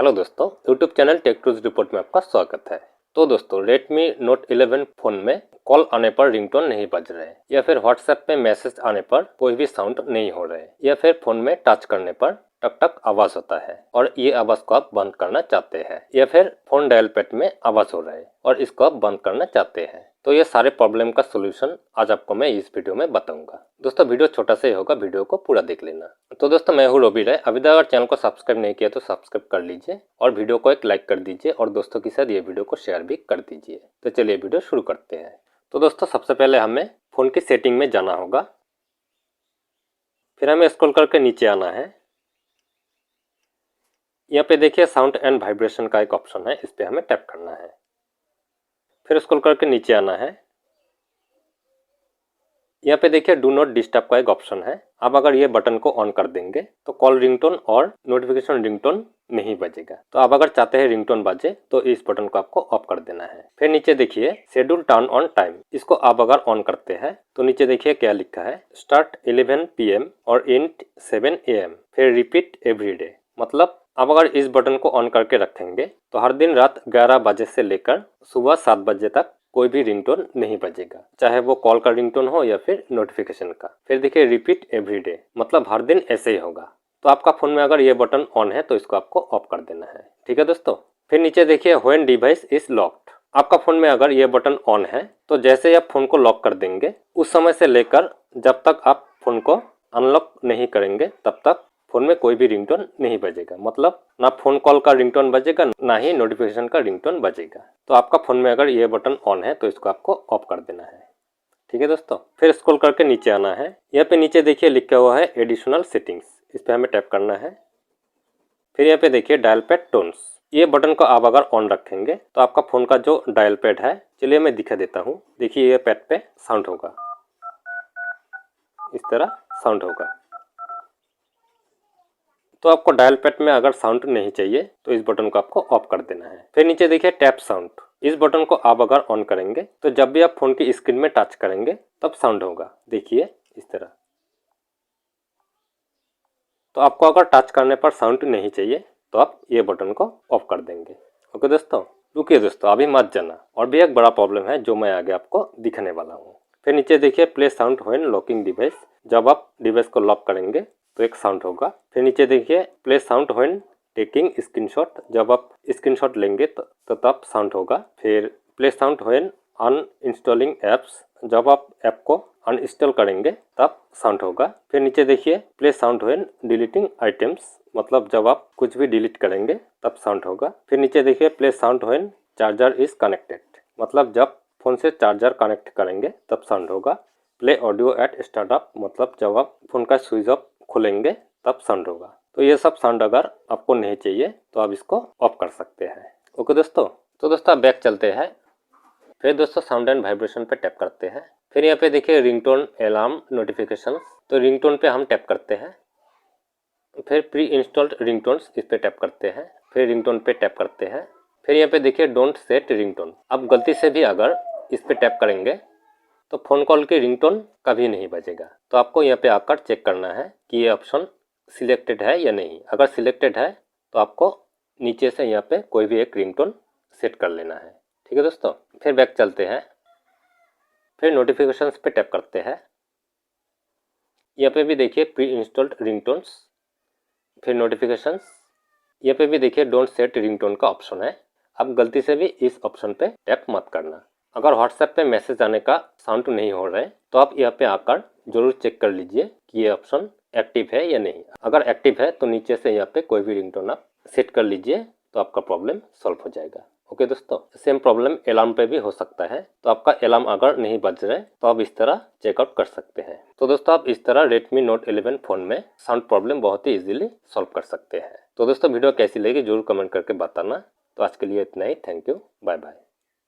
Hello दोस्तों, YouTube channel tech tools report में आपका स्वागत है। तो दोस्तों, Redmi Note 11 फोन में कॉल आने पर रिंगटोन नहीं बज रहे या फिर व्हाट्सएप पे मैसेज आने पर कोई भी साउंड नहीं हो रहे या फिर फोन में टच करने पर टक टक आवाज होता है और ये आवाज को आप बंद करना चाहते हैं या फिर फोन डायल पैड में आवाज हो रहा है और इसको आप बंद करना चाहते हैं, तो ये सारे प्रॉब्लम का सोल्यूशन आज आपको मैं इस वीडियो में बताऊंगा। दोस्तों, वीडियो छोटा सा ही होगा, वीडियो को पूरा देख लेना। तो दोस्तों, मैं हूँ रोबी राय। अभी तक अगर चैनल को सब्सक्राइब नहीं किया तो सब्सक्राइब कर लीजिए और वीडियो को एक लाइक कर दीजिए और दोस्तों के साथ ये वीडियो को शेयर भी कर दीजिए। तो चलिए वीडियो शुरू करते हैं। तो दोस्तों, सबसे पहले हमें फोन की सेटिंग में जाना होगा, फिर हमें स्क्रॉल करके नीचे आना है। यहाँ पे देखिए साउंड एंड वाइब्रेशन का एक ऑप्शन है, इस पे हमें टैप करना है। फिर स्क्रॉल करके नीचे आना है। यहाँ पे देखिए डू नॉट डिस्टर्ब का एक ऑप्शन है। आप अगर ये बटन को ऑन कर देंगे तो कॉल रिंगटोन और नोटिफिकेशन रिंगटोन नहीं बजेगा। तो आप अगर चाहते हैं रिंगटोन बजे तो इस बटन को आपको ऑफ कर देना है। फिर नीचे देखिए शेड्यूल टर्न ऑन टाइम, इसको आप अगर ऑन करते हैं तो नीचे देखिए क्या लिखा है, स्टार्ट 11 PM और एंड 7 AM, फिर रिपीट एवरी डे। मतलब आप अगर इस बटन को ऑन करके रखेंगे तो हर दिन रात 11 बजे से लेकर सुबह 7 बजे तक कोई भी रिंगटोन नहीं बजेगा, चाहे वो कॉल का रिंगटोन हो या फिर नोटिफिकेशन का। फिर देखिए रिपीट एवरी डे, मतलब हर दिन ऐसे ही होगा। तो आपका फोन में अगर ये बटन ऑन है तो इसको आपको ऑफ कर देना है। ठीक है दोस्तों। फिर नीचे देखिए व्हेन डिवाइस इज लॉक्ड, आपका फोन में अगर ये बटन ऑन है तो जैसे ही आप फोन को लॉक कर देंगे उस समय से लेकर जब तक आप फोन को अनलॉक नहीं करेंगे तब तक फोन में कोई भी रिंगटोन नहीं बजेगा। मतलब ना फोन कॉल का रिंगटोन बजेगा, ना ही नोटिफिकेशन का रिंगटोन बजेगा। तो आपका फोन में अगर ये बटन ऑन है तो इसको आपको ऑफ कर देना है। ठीक है दोस्तों। फिर स्क्रॉल करके नीचे आना है। यहाँ पे नीचे देखिए लिखा हुआ है एडिशनल सेटिंग्स, इस पे हमें टैप करना है। फिर यहाँ पे देखिए डायल पैड टोन्स, ये बटन को आप अगर ऑन रखेंगे तो आपका फोन का जो डायल पैड है, चलिए मैं दिखा देता हूँ। देखिए ये पैड पे साउंड होगा, इस तरह साउंड होगा। तो आपको डायल पैड में अगर साउंड नहीं चाहिए तो इस बटन को आपको ऑफ कर देना है। फिर नीचे देखिए टैप साउंड, इस बटन को आप अगर ऑन करेंगे तो जब भी आप फोन की स्क्रीन में टच करेंगे तब साउंड होगा। देखिए इस तरह। तो आपको अगर टच करने पर साउंड नहीं चाहिए तो आप ये बटन को ऑफ कर देंगे। ओके दोस्तों। रुकिए दोस्तों, अभी मत जाना, और भी एक बड़ा प्रॉब्लम है जो मैं आगे आपको दिखाने वाला हूँ। फिर नीचे देखिए play sound when locking device, जब आप डिवाइस को लॉक करेंगे तो एक साउंड होगा। फिर नीचे देखिए play sound when taking screenshot, जब आप स्क्रीनशॉट लेंगे तो तब साउंड होगा। फिर प्ले साउंड व्हेन अनइंस्टॉलिंग एप्स, जब आप ऐप को अनइंस्टॉल करेंगे तब साउंड होगा। फिर नीचे देखिए play sound when deleting items, मतलब जब आप कुछ भी डिलीट करेंगे तब साउंड होगा। फिर नीचे देखिए play sound when charger is connected, मतलब जब फोन से चार्जर कनेक्ट करेंगे तब साउंड होगा। प्ले ऑडियो एट स्टार्टअप, मतलब जब आप फोन का स्विच ऑफ खोलेंगे तब साउंड होगा। तो ये सब साउंड अगर आपको नहीं चाहिए तो आप इसको ऑफ कर सकते हैं। ओके दोस्तों। तो दोस्तों बैक चलते हैं। फिर दोस्तों साउंड एंड वाइब्रेशन पे टैप करते हैं। फिर यहाँ पे देखिए रिंगटोन अलार्म नोटिफिकेशन, तो रिंगटोन पे हम टैप करते हैं। फिर प्री इंस्टॉल्ड रिंगटोन्स, इस पे टैप करते हैं। फिर रिंगटोन पे टैप करते हैं। फिर यहाँ पे देखिए डोंट सेट रिंगटोन, अब गलती से भी अगर इस पे टैप करेंगे तो फोन कॉल की रिंगटोन कभी नहीं बजेगा। तो आपको यहाँ पे आकर चेक करना है कि ये ऑप्शन सिलेक्टेड है या नहीं। अगर सिलेक्टेड है तो आपको नीचे से यहाँ पे कोई भी एक रिंगटोन सेट कर लेना है। ठीक है दोस्तों। फिर बैक चलते हैं। फिर नोटिफिकेशंस पे टैप करते हैं। यहाँ पे भी देखिए प्री इंस्टॉल्ड रिंगटोन्स, फिर नोटिफिकेशंस, यहाँ पे भी देखिए डोंट सेट रिंगटोन का ऑप्शन है। अब गलती से भी इस ऑप्शन पे टैप मत करना। अगर व्हाट्सएप पे मैसेज आने का साउंड नहीं हो रहा है तो आप यहाँ पे आकर जरूर चेक कर लीजिए कि ये ऑप्शन एक्टिव है या नहीं। अगर एक्टिव है तो नीचे से यहाँ पे कोई भी रिंगटोन आप सेट कर लीजिए तो आपका प्रॉब्लम सॉल्व हो जाएगा। ओके दोस्तों। सेम प्रॉब्लम अलार्म पे भी हो सकता है, तो आपका अलार्म अगर नहीं बज रहा है तो आप इस तरह चेकआउट कर सकते हैं। तो दोस्तों आप इस तरह Redmi Note 11 फोन में साउंड प्रॉब्लम बहुत ही इजीली सॉल्व कर सकते हैं। तो दोस्तों वीडियो कैसी लगी जरूर कमेंट करके बताना। तो आज के लिए इतना ही। Thank you, bye bye.